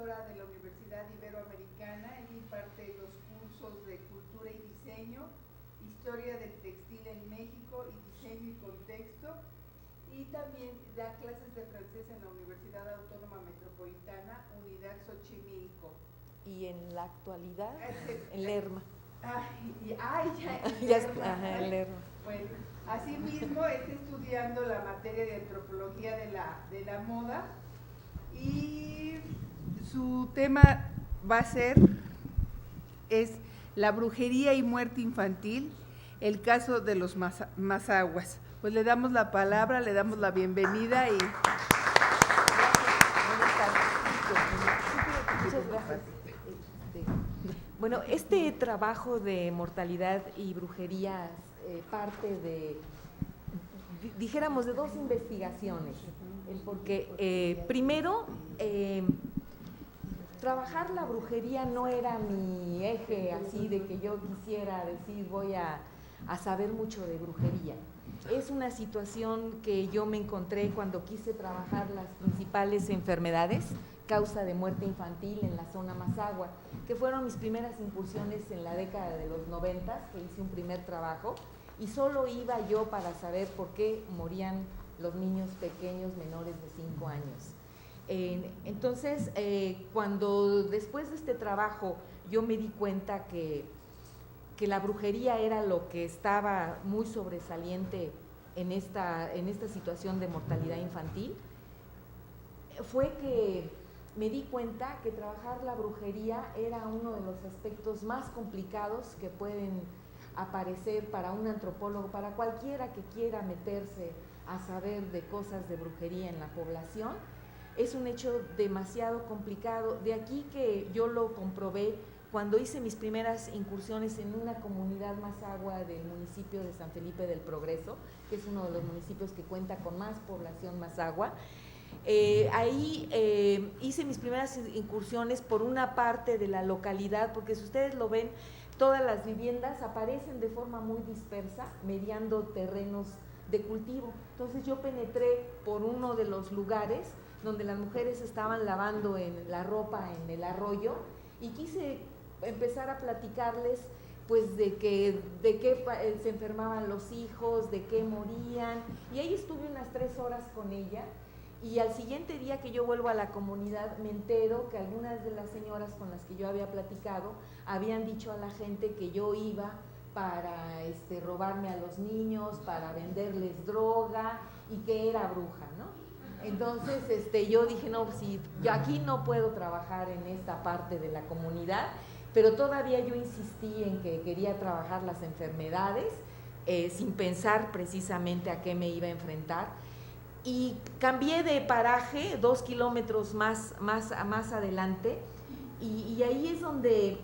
profesora de la Universidad Iberoamericana. Él imparte los cursos de Cultura y Diseño, Historia del Textil en México y Diseño y Contexto. Y también da clases de francés en la Universidad Autónoma Metropolitana, Unidad Xochimilco. Y en la actualidad, en Lerma. En Lerma. Bueno, asimismo está estudiando la materia de antropología de la moda y su tema es la brujería y muerte infantil, el caso de los mazaguas. Pues le damos la palabra, le damos la bienvenida y… Muchas gracias. Bueno, este trabajo de mortalidad y brujerías parte de, dijéramos, de dos investigaciones, porque primero, trabajar la brujería no era mi eje así de que yo quisiera decir voy a saber mucho de brujería. Es una situación que yo me encontré cuando quise trabajar las principales enfermedades causa de muerte infantil en la zona Mazahua, que fueron mis primeras incursiones en la década de los 90, que hice un primer trabajo, y solo iba yo para saber por qué morían los niños pequeños menores de 5 años. Entonces, cuando después de este trabajo yo me di cuenta que la brujería era lo que estaba muy sobresaliente en esta situación de mortalidad infantil, fue que me di cuenta que trabajar la brujería era uno de los aspectos más complicados que pueden aparecer para un antropólogo, para cualquiera que quiera meterse a saber de cosas de brujería en la población. Es un hecho demasiado complicado. De aquí que yo lo comprobé cuando hice mis primeras incursiones en una comunidad mazahua del municipio de San Felipe del Progreso, que es uno de los municipios que cuenta con más población mazahua. Ahí hice mis primeras incursiones por una parte de la localidad, porque si ustedes lo ven, todas las viviendas aparecen de forma muy dispersa, mediando terrenos de cultivo. Entonces yo penetré por uno de los lugares donde las mujeres estaban lavando la ropa en el arroyo y quise empezar a platicarles pues de qué se enfermaban los hijos, de qué morían, y ahí estuve unas 3 horas con ella. Y al siguiente día que yo vuelvo a la comunidad me entero que algunas de las señoras con las que yo había platicado habían dicho a la gente que yo iba para robarme a los niños, para venderles droga y que era bruja, ¿no? Entonces yo dije, no, sí, yo aquí no puedo trabajar en esta parte de la comunidad, pero todavía yo insistí en que quería trabajar las enfermedades sin pensar precisamente a qué me iba a enfrentar. Y cambié de paraje 2 kilómetros más adelante y ahí es donde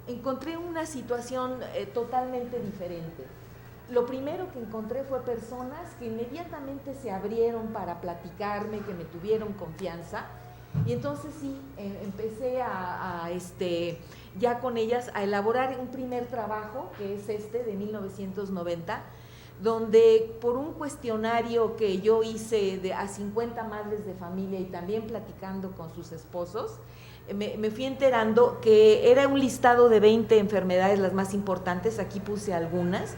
encontré una situación totalmente diferente. Lo primero que encontré fue personas que inmediatamente se abrieron para platicarme, que me tuvieron confianza, y entonces sí, empecé ya con ellas a elaborar un primer trabajo, que es de 1990, donde por un cuestionario que yo hice a 50 madres de familia y también platicando con sus esposos, me fui enterando que era un listado de 20 enfermedades, las más importantes, aquí puse algunas,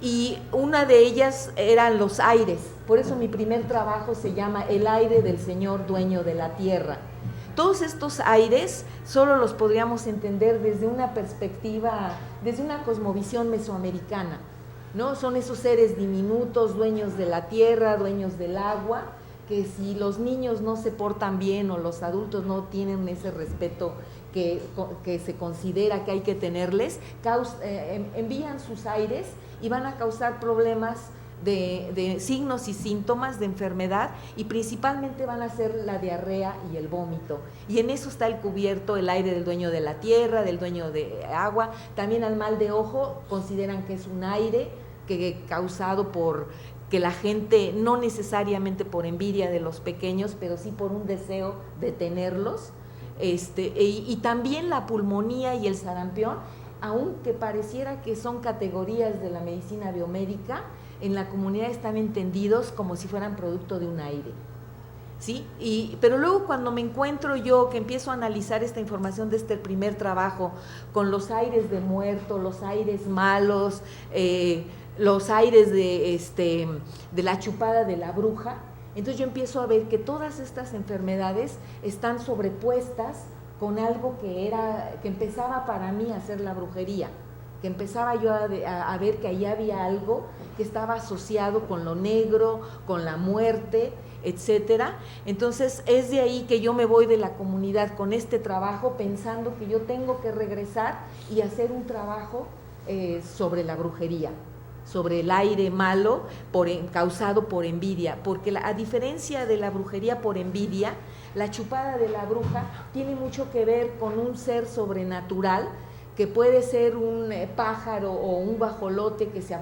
y una de ellas eran los aires. Por eso mi primer trabajo se llama El aire del Señor dueño de la tierra. Todos estos aires solo los podríamos entender desde una perspectiva, desde una cosmovisión mesoamericana, ¿no? Son esos seres diminutos, dueños de la tierra, dueños del agua, que si los niños no se portan bien o los adultos no tienen ese respeto que se considera que hay que tenerles, envían sus aires y van a causar problemas de signos y síntomas de enfermedad, y principalmente van a ser la diarrea y el vómito, y en eso está el cubierto el aire del dueño de la tierra, del dueño de agua. También al mal de ojo consideran que es un aire causado por que la gente, no necesariamente por envidia de los pequeños, pero sí por un deseo de tenerlos, y también la pulmonía y el sarampión, aunque pareciera que son categorías de la medicina biomédica, en la comunidad están entendidos como si fueran producto de un aire. ¿sí? Pero luego cuando me encuentro yo, que empiezo a analizar esta información de este primer trabajo, con los aires de muerto, los aires malos, los aires de la chupada de la bruja, entonces yo empiezo a ver que todas estas enfermedades están sobrepuestas con algo que empezaba para mí a ser la brujería, que empezaba yo a ver que ahí había algo que estaba asociado con lo negro, con la muerte, etcétera. Entonces es de ahí que yo me voy de la comunidad con este trabajo, pensando que yo tengo que regresar y hacer un trabajo sobre la brujería, sobre el aire malo causado por envidia, porque a diferencia de la brujería por envidia, la chupada de la bruja tiene mucho que ver con un ser sobrenatural, que puede ser un pájaro o un guajolote que se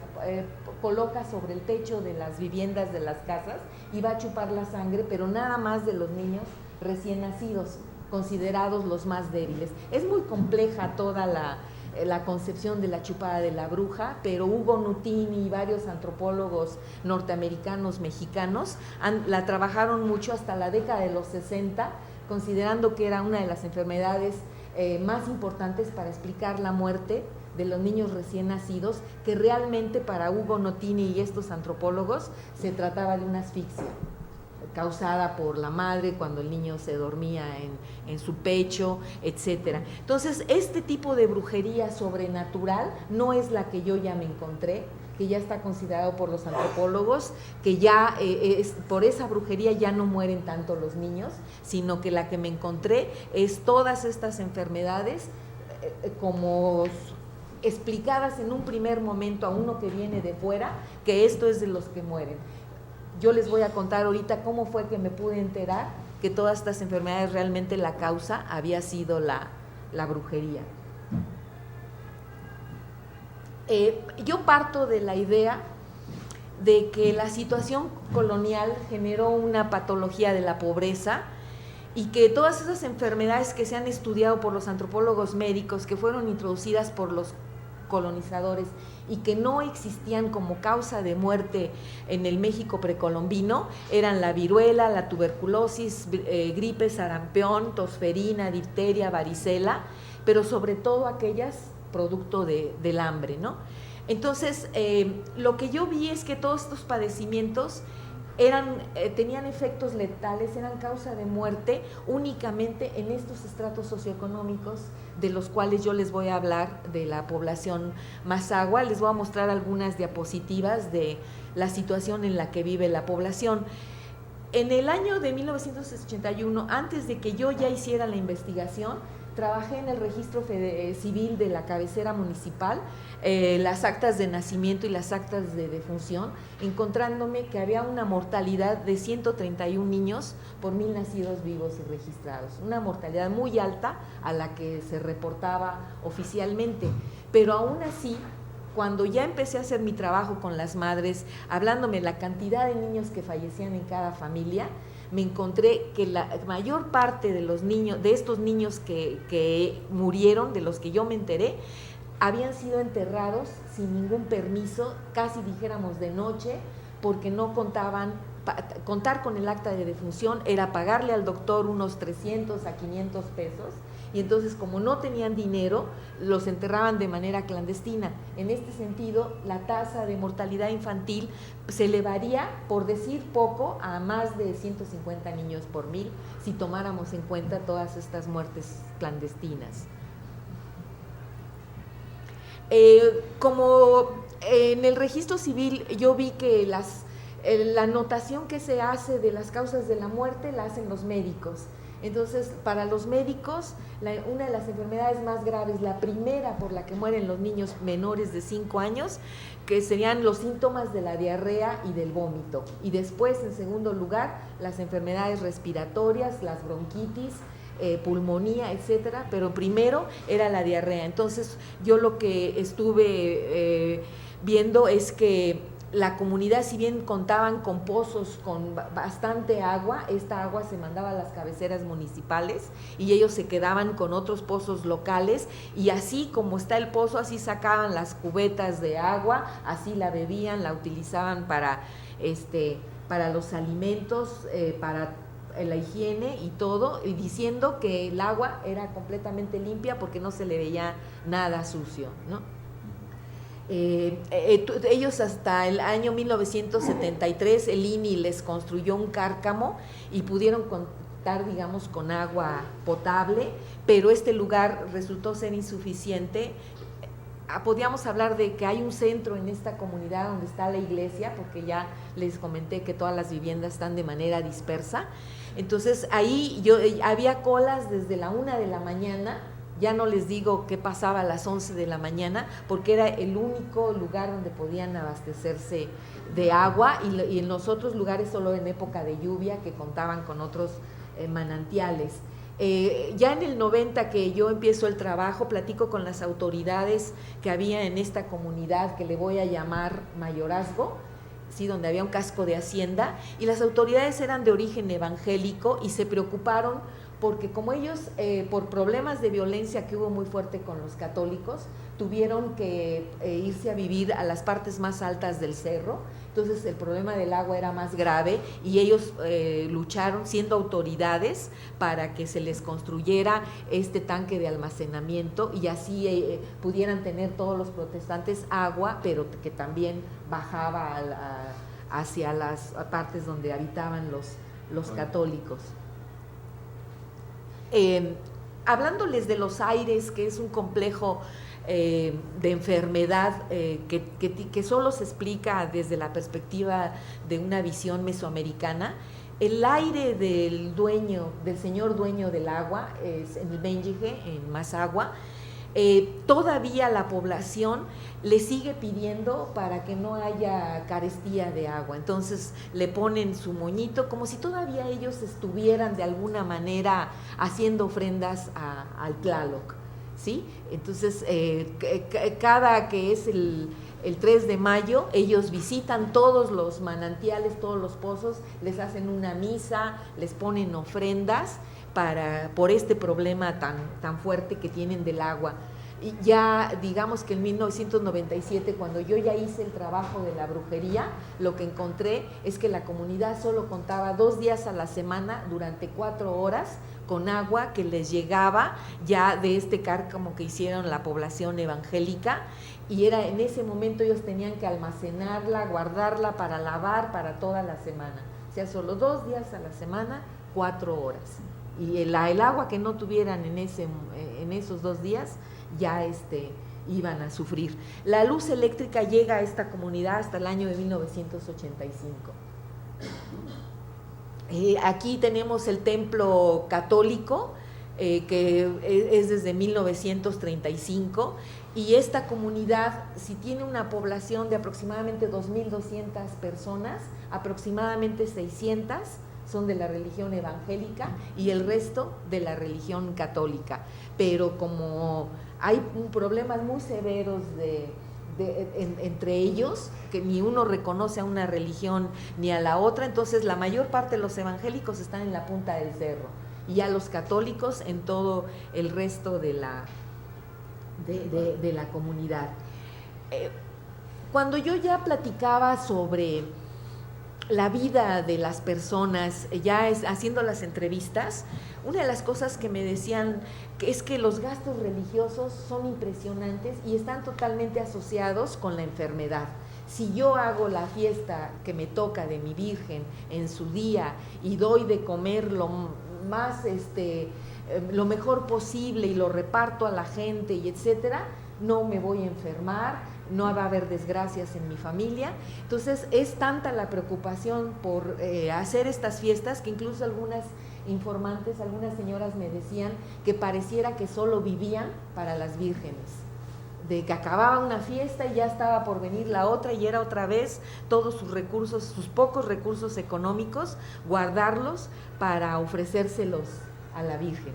coloca sobre el techo de las viviendas, de las casas, y va a chupar la sangre, pero nada más de los niños recién nacidos, considerados los más débiles. Es muy compleja toda la concepción de la chupada de la bruja, pero Hugo Nutini y varios antropólogos norteamericanos, mexicanos, la trabajaron mucho hasta la década de los 60, considerando que era una de las enfermedades más importantes para explicar la muerte de los niños recién nacidos, que realmente para Hugo Nutini y estos antropólogos se trataba de una asfixia causada por la madre cuando el niño se dormía en su pecho, etcétera. Entonces, este tipo de brujería sobrenatural no es la que yo ya me encontré, que ya está considerado por los antropólogos, que ya por esa brujería ya no mueren tanto los niños, sino que la que me encontré es todas estas enfermedades como explicadas en un primer momento a uno que viene de fuera, que esto es de los que mueren. Yo les voy a contar ahorita cómo fue que me pude enterar que todas estas enfermedades realmente la causa había sido la brujería. Yo parto de la idea de que la situación colonial generó una patología de la pobreza y que todas esas enfermedades que se han estudiado por los antropólogos médicos, que fueron introducidas por los colonizadores y que no existían como causa de muerte en el México precolombino, eran la viruela, la tuberculosis, gripe, sarampión, tosferina, difteria, varicela, pero sobre todo aquellas producto del hambre, ¿no? Entonces, lo que yo vi es que todos estos padecimientos tenían efectos letales, eran causa de muerte únicamente en estos estratos socioeconómicos de los cuales yo les voy a hablar, de la población mazahua. Les voy a mostrar algunas diapositivas de la situación en la que vive la población. En el año de 1981, antes de que yo ya hiciera la investigación, trabajé en el registro civil de la cabecera municipal, las actas de nacimiento y las actas de defunción, encontrándome que había una mortalidad de 131 niños por 1000 nacidos vivos y registrados, una mortalidad muy alta a la que se reportaba oficialmente, pero aún así, cuando ya empecé a hacer mi trabajo con las madres, hablándome de la cantidad de niños que fallecían en cada familia, me encontré que la mayor parte de los niños, de estos niños que murieron, de los que yo me enteré, habían sido enterrados sin ningún permiso, casi dijéramos de noche, porque no contar con el acta de defunción era pagarle al doctor unos 300 a 500 pesos, y entonces como no tenían dinero, los enterraban de manera clandestina. En este sentido, la tasa de mortalidad infantil se elevaría, por decir poco, a más de 150 niños por 1000, si tomáramos en cuenta todas estas muertes clandestinas. Como en el registro civil yo vi que la anotación que se hace de las causas de la muerte la hacen los médicos. Entonces, para los médicos, una de las enfermedades más graves, la primera por la que mueren los niños menores de 5 años, que serían los síntomas de la diarrea y del vómito. Y después, en segundo lugar, las enfermedades respiratorias, las bronquitis, pulmonía, etcétera, pero primero era la diarrea. Entonces, yo lo que estuve viendo es que la comunidad, si bien contaban con pozos con bastante agua, esta agua se mandaba a las cabeceras municipales y ellos se quedaban con otros pozos locales, y así como está el pozo, así sacaban las cubetas de agua, así la bebían, la utilizaban para los alimentos, para la higiene y todo, y diciendo que el agua era completamente limpia porque no se le veía nada sucio, ¿no? Ellos hasta el año 1973 el INI les construyó un cárcamo y pudieron contar, digamos, con agua potable, pero este lugar resultó ser insuficiente. Podríamos hablar de que hay un centro en esta comunidad donde está la iglesia, porque ya les comenté que todas las viviendas están de manera dispersa. Entonces ahí había colas desde la 1 de la mañana, ya no les digo qué pasaba a las 11 de la mañana, porque era el único lugar donde podían abastecerse de agua, y en los otros lugares solo en época de lluvia, que contaban con otros manantiales. Ya en el 90 que yo empiezo el trabajo, platico con las autoridades que había en esta comunidad, que le voy a llamar Mayorazgo, sí, donde había un casco de hacienda, y las autoridades eran de origen evangélico y se preocuparon porque como ellos, por problemas de violencia que hubo muy fuerte con los católicos, tuvieron que irse a vivir a las partes más altas del cerro. Entonces el problema del agua era más grave y ellos lucharon, siendo autoridades, para que se les construyera este tanque de almacenamiento y así pudieran tener todos los protestantes agua, pero que también bajaba hacia las partes donde habitaban los católicos. Hablándoles de los aires, que es un complejo de enfermedad que solo se explica desde la perspectiva de una visión mesoamericana. El aire del señor dueño del agua, es en el Benjige, en Mazagua, todavía la población le sigue pidiendo para que no haya carestía de agua. Entonces le ponen su moñito como si todavía ellos estuvieran de alguna manera haciendo ofrendas al Tlaloc, ¿sí? Entonces cada que es el 3 de mayo, ellos visitan todos los manantiales, todos los pozos, les hacen una misa, les ponen ofrendas por este problema tan fuerte que tienen del agua. Y ya digamos que en 1997, cuando yo ya hice el trabajo de la brujería, lo que encontré es que la comunidad solo contaba 2 días a la semana durante 4 horas con agua que les llegaba ya de este cárcamo que hicieron la población evangélica, y era en ese momento ellos tenían que almacenarla, guardarla para lavar para toda la semana. O sea, solo 2 días a la semana, 4 horas. Y el agua que no tuvieran en esos 2 días ya iban a sufrir. La luz eléctrica llega a esta comunidad hasta el año de 1985. Aquí tenemos el templo católico, que es desde 1935, y esta comunidad, si tiene una población de aproximadamente 2.200 personas, aproximadamente 600 son de la religión evangélica y el resto de la religión católica. Pero como hay problemas muy severos entre ellos, que ni uno reconoce a una religión ni a la otra, entonces la mayor parte de los evangélicos están en la punta del cerro y ya los católicos en todo el resto de la comunidad. Cuando yo ya platicaba sobre la vida de las personas, ya haciendo las entrevistas, una de las cosas que me decían es que los gastos religiosos son impresionantes y están totalmente asociados con la enfermedad. Si yo hago la fiesta que me toca de mi Virgen en su día y doy de comer lo mejor posible y lo reparto a la gente y etcétera, no me voy a enfermar, no va a haber desgracias en mi familia. Entonces es tanta la preocupación por hacer estas fiestas que incluso algunas informantes, algunas señoras me decían que pareciera que solo vivían para las vírgenes, de que acababa una fiesta y ya estaba por venir la otra y era otra vez todos sus recursos, sus pocos recursos económicos, guardarlos para ofrecérselos a la Virgen.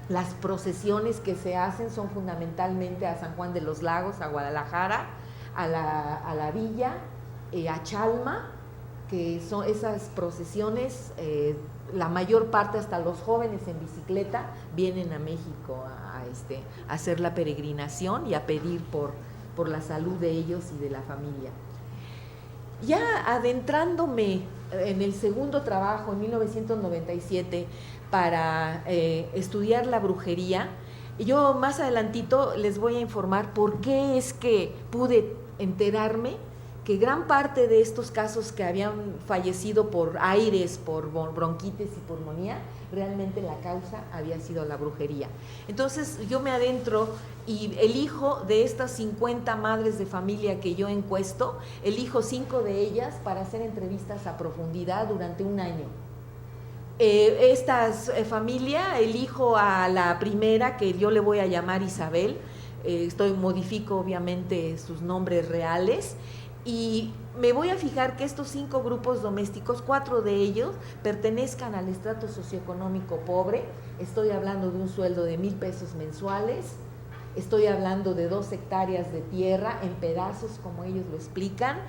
Las procesiones que se hacen son fundamentalmente a San Juan de los Lagos, a Guadalajara, a la Villa, a Chalma, que son esas procesiones, la mayor parte, hasta los jóvenes en bicicleta, vienen a México a hacer la peregrinación y a pedir por la salud de ellos y de la familia. Ya adentrándome en el segundo trabajo, en 1997, para estudiar la brujería, yo más adelantito les voy a informar por qué es que pude enterarme que gran parte de estos casos que habían fallecido por aires, por bronquitis y pulmonía, realmente la causa había sido la brujería. Entonces yo me adentro y elijo de estas 50 madres de familia que yo encuesto, elijo 5 de ellas para hacer entrevistas a profundidad durante un año. Esta familia, elijo a la primera, que yo le voy a llamar Isabel, modifico obviamente sus nombres reales, y me voy a fijar que estos 5 grupos domésticos, 4 de ellos pertenezcan al estrato socioeconómico pobre. Estoy hablando de un sueldo de 1,000 pesos mensuales, estoy hablando de 2 hectáreas de tierra en pedazos, como ellos lo explican,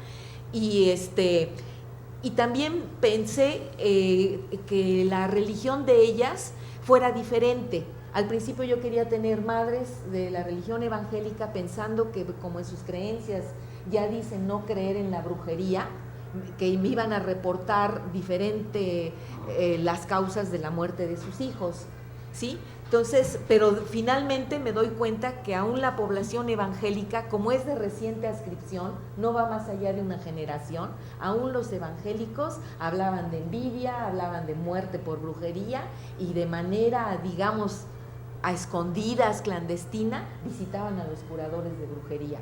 y también pensé que la religión de ellas fuera diferente. Al principio yo quería tener madres de la religión evangélica, pensando que, como en sus creencias ya dicen no creer en la brujería, que me iban a reportar diferente las causas de la muerte de sus hijos, ¿sí? Entonces, pero finalmente me doy cuenta que aún la población evangélica, como es de reciente adscripción, no va más allá de una generación, aún los evangélicos hablaban de envidia, hablaban de muerte por brujería, y de manera, digamos, a escondidas, clandestina, visitaban a los curadores de brujería,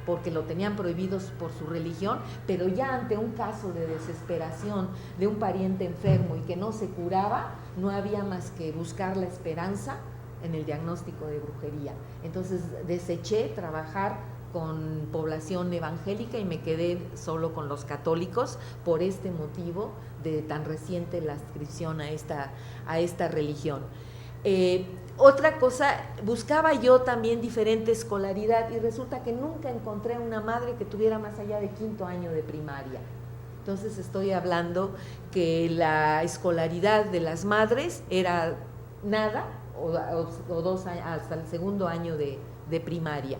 porque lo tenían prohibidos por su religión, pero ya ante un caso de desesperación de un pariente enfermo y que no se curaba, no había más que buscar la esperanza en el diagnóstico de brujería. Entonces deseché trabajar con población evangélica y me quedé solo con los católicos por este motivo de tan reciente la adscripción a esta religión. Otra cosa, buscaba yo también diferente escolaridad, y resulta que nunca encontré una madre que tuviera más allá de 5º año de primaria. Entonces estoy hablando que la escolaridad de las madres era nada o 2 años, hasta el 2º año de primaria.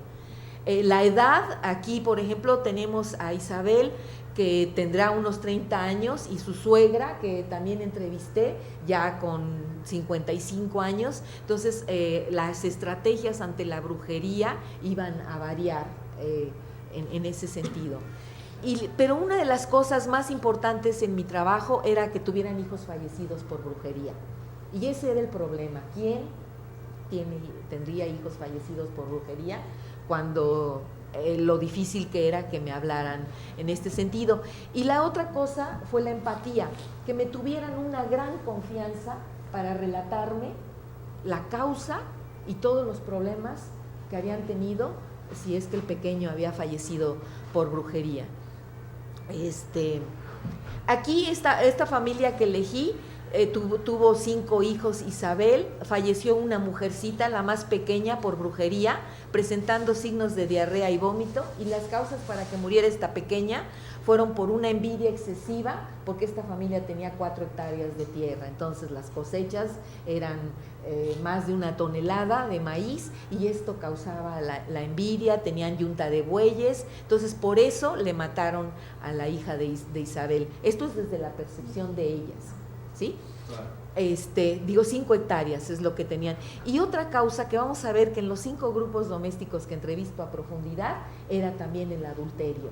La edad, aquí por ejemplo tenemos a Isabel, que tendrá unos 30 años, y su suegra, que también entrevisté, ya con 55 años. Entonces las estrategias ante la brujería iban a variar en ese sentido. Pero una de las cosas más importantes en mi trabajo era que tuvieran hijos fallecidos por brujería, y ese era el problema. ¿Quién tendría hijos fallecidos por brujería? Cuando lo difícil que era que me hablaran en este sentido. Y la otra cosa fue la empatía, que me tuvieran una gran confianza para relatarme la causa y todos los problemas que habían tenido si es que el pequeño había fallecido por brujería. Aquí esta familia que elegí tuvo 5 hijos. Isabel, falleció una mujercita, la más pequeña, por brujería, presentando signos de diarrea y vómito, y las causas para que muriera esta pequeña fueron por una envidia excesiva, porque esta familia tenía 4 hectáreas de tierra, entonces las cosechas eran más de 1 tonelada de maíz, y esto causaba la envidia. Tenían yunta de bueyes, entonces por eso le mataron a la hija de Isabel. Esto es desde la percepción de ellas, ¿sí? Claro. 5 hectáreas es lo que tenían. Y otra causa que vamos a ver, que en los 5 grupos domésticos que entrevisto a profundidad, era también el adulterio,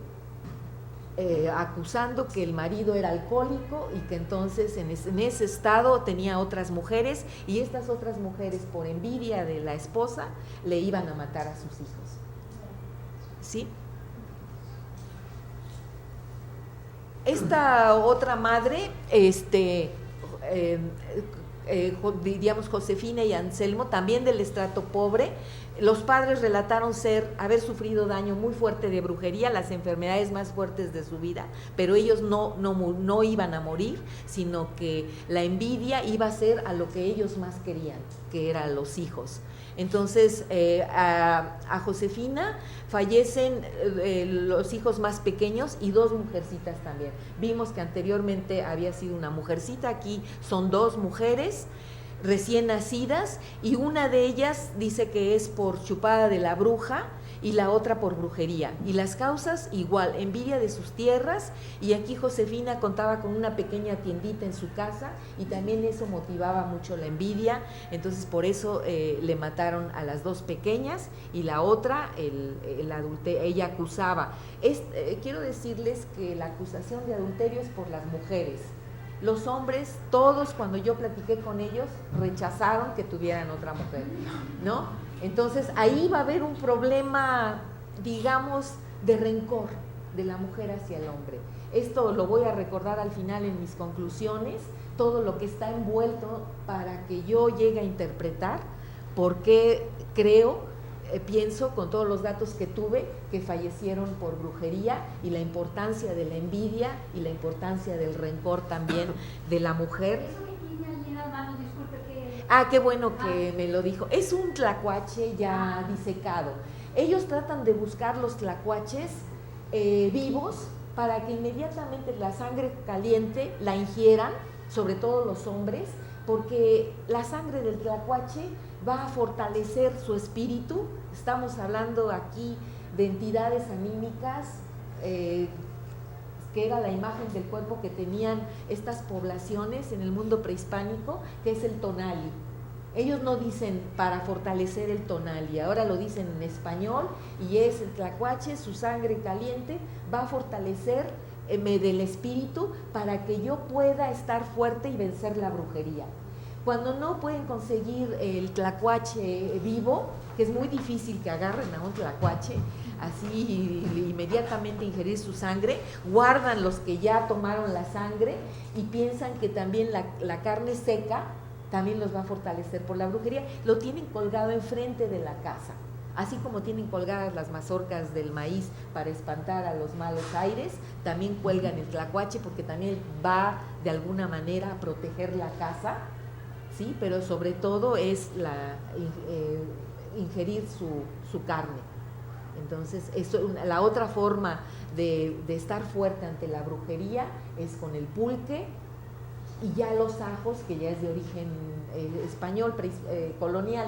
acusando que el marido era alcohólico y que entonces en ese estado tenía otras mujeres, y estas otras mujeres, por envidia de la esposa, le iban a matar a sus hijos, ¿sí? Esta otra madre, diríamos Josefina y Anselmo, también del estrato pobre. Los padres relataron haber sufrido daño muy fuerte de brujería, las enfermedades más fuertes de su vida, pero ellos no iban a morir, sino que la envidia iba a ser a lo que ellos más querían, que eran los hijos. Entonces a Josefina fallecen los hijos más pequeños y 2 mujercitas también. Vimos que anteriormente había sido una mujercita, aquí son 2 mujeres recién nacidas, y una de ellas dice que es por chupada de la bruja, y la otra por brujería. Y las causas igual, envidia de sus tierras, y aquí Josefina contaba con una pequeña tiendita en su casa y también eso motivaba mucho la envidia, entonces por eso le mataron a las dos pequeñas, y la otra, ella acusaba. Quiero decirles que la acusación de adulterio es por las mujeres. Los hombres, todos, cuando yo platiqué con ellos, rechazaron que tuvieran otra mujer, ¿no? Entonces ahí va a haber un problema, digamos, de rencor de la mujer hacia el hombre. Esto lo voy a recordar al final en mis conclusiones, todo lo que está envuelto para que yo llegue a interpretar por qué pienso con todos los datos que tuve que fallecieron por brujería, y la importancia de la envidia y la importancia del rencor también de la mujer. Eso que tiene allí en las manos, disculpe que... Qué bueno que me lo dijo. Es un tlacuache ya disecado. Ellos tratan de buscar los tlacuaches vivos para que inmediatamente la sangre caliente la ingieran, sobre todo los hombres, porque la sangre del tlacuache va a fortalecer su espíritu. Estamos hablando aquí de entidades anímicas, que era la imagen del cuerpo que tenían estas poblaciones en el mundo prehispánico, que es el tonali. Ellos no dicen para fortalecer el tonali, ahora lo dicen en español, y es el tlacuache, su sangre caliente va a fortalecer del espíritu para que yo pueda estar fuerte y vencer la brujería. Cuando no pueden conseguir el tlacuache vivo, que es muy difícil que agarren a un tlacuache así inmediatamente ingerir su sangre, guardan los que ya tomaron la sangre y piensan que también la carne seca también los va a fortalecer por la brujería. Lo tienen colgado enfrente de la casa, así como tienen colgadas las mazorcas del maíz para espantar a los malos aires, también cuelgan el tlacuache porque también va de alguna manera a proteger la casa, ¿sí? Pero sobre todo es ingerir su carne. Entonces, la otra forma de estar fuerte ante la brujería es con el pulque, y ya los ajos, que ya es de origen español, colonial,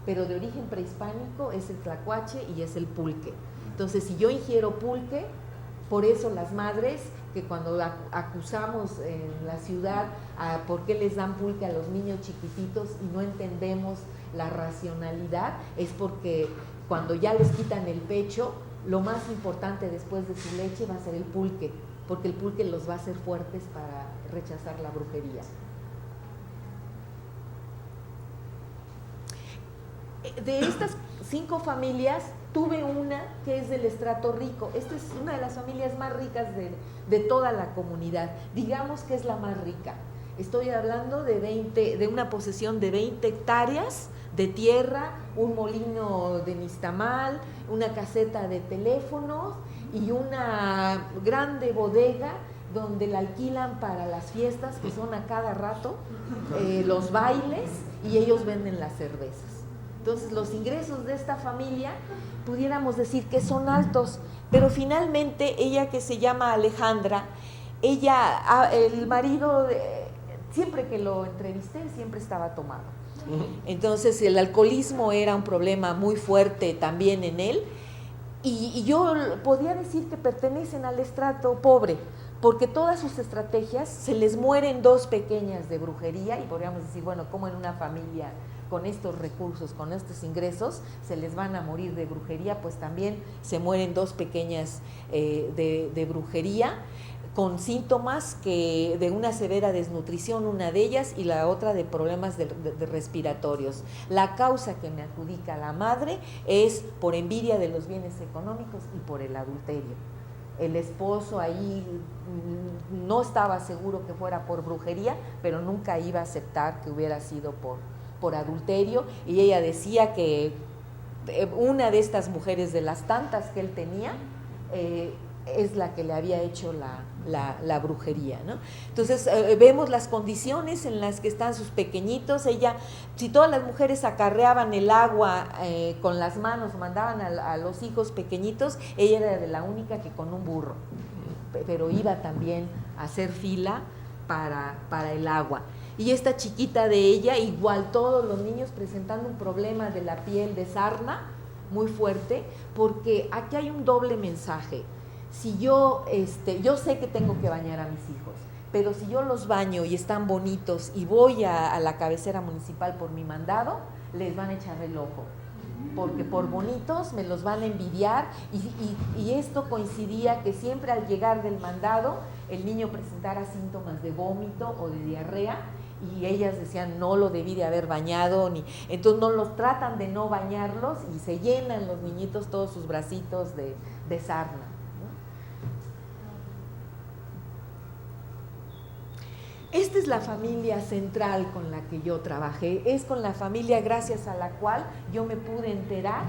pero de origen prehispánico es el tlacuache y es el pulque. Entonces, si yo ingiero pulque, por eso las madres, que cuando acusamos en la ciudad por qué les dan pulque a los niños chiquititos y no entendemos la racionalidad, es porque cuando ya les quitan el pecho, lo más importante después de su leche va a ser el pulque, porque el pulque los va a hacer fuertes para rechazar la brujería. De estas 5 familias, tuve una que es del estrato rico. Esta es una de las familias más ricas de toda la comunidad. Digamos que es la más rica. Estoy hablando de una posesión de 20 hectáreas de tierra, un molino de nixtamal, una caseta de teléfonos y una grande bodega donde la alquilan para las fiestas, que son a cada rato, los bailes, y ellos venden las cervezas. Entonces, los ingresos de esta familia pudiéramos decir que son altos, pero finalmente ella, que se llama Alejandra, el marido, siempre que lo entrevisté, siempre estaba tomado. Entonces, el alcoholismo era un problema muy fuerte también en él, y yo podía decir que pertenecen al estrato pobre, porque todas sus estrategias, se les mueren 2 pequeñas de brujería, y podríamos decir, bueno, ¿cómo en una familia con estos recursos, con estos ingresos, se les van a morir de brujería? Pues también se mueren 2 pequeñas de brujería, con síntomas de una severa desnutrición, una de ellas, y la otra de problemas de respiratorios. La causa que me adjudica la madre es por envidia de los bienes económicos y por el adulterio. El esposo ahí no estaba seguro que fuera por brujería, pero nunca iba a aceptar que hubiera sido por adulterio, y ella decía que una de estas mujeres, de las tantas que él tenía, es la que le había hecho la brujería, ¿no? Entonces vemos las condiciones en las que están sus pequeñitos. Ella, si todas las mujeres acarreaban el agua con las manos, mandaban a los hijos pequeñitos, ella era la única que con un burro, pero iba también a hacer fila para el agua. Y esta chiquita de ella, igual todos los niños presentando un problema de la piel de sarna, muy fuerte, porque aquí hay un doble mensaje. Si yo sé que tengo que bañar a mis hijos, pero si yo los baño y están bonitos y voy a la cabecera municipal por mi mandado, les van a echar el ojo, porque por bonitos me los van a envidiar, y esto coincidía que siempre al llegar del mandado el niño presentara síntomas de vómito o de diarrea, y ellas decían no lo debí de haber bañado, entonces no los tratan de no bañarlos y se llenan los niñitos todos sus bracitos de sarna. Esta es la familia central con la que yo trabajé, es con la familia gracias a la cual yo me pude enterar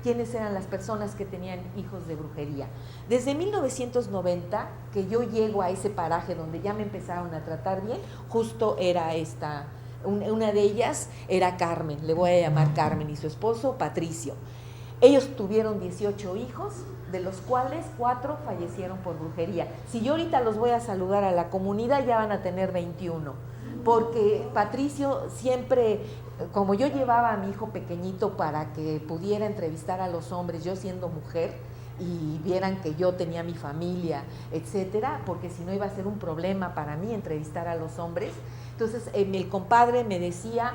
quiénes eran las personas que tenían hijos de brujería. Desde 1990, que yo llego a ese paraje donde ya me empezaron a tratar bien, justo era una de ellas era Carmen, le voy a llamar Carmen, y su esposo Patricio. Ellos tuvieron 18 hijos, de los cuales 4 fallecieron por brujería. Si yo ahorita los voy a saludar a la comunidad, ya van a tener 21, porque Patricio siempre, como yo llevaba a mi hijo pequeñito para que pudiera entrevistar a los hombres, yo siendo mujer, y vieran que yo tenía mi familia, etcétera, porque si no iba a ser un problema para mí entrevistar a los hombres. Entonces el compadre me decía,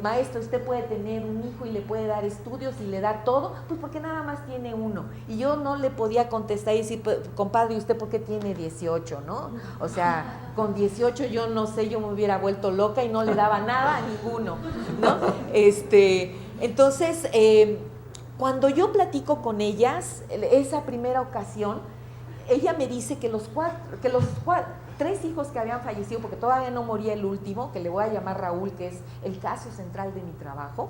maestra, usted puede tener un hijo y le puede dar estudios y le da todo, pues porque nada más tiene uno. Y yo no le podía contestar y decir, compadre, ¿y usted por qué tiene 18, no? O sea, con 18 yo no sé, yo me hubiera vuelto loca y no le daba nada a ninguno, ¿no? Entonces, cuando yo platico con ellas, esa primera ocasión, ella me dice que los 3 hijos que habían fallecido, porque todavía no moría el último, que le voy a llamar Raúl, que es el caso central de mi trabajo,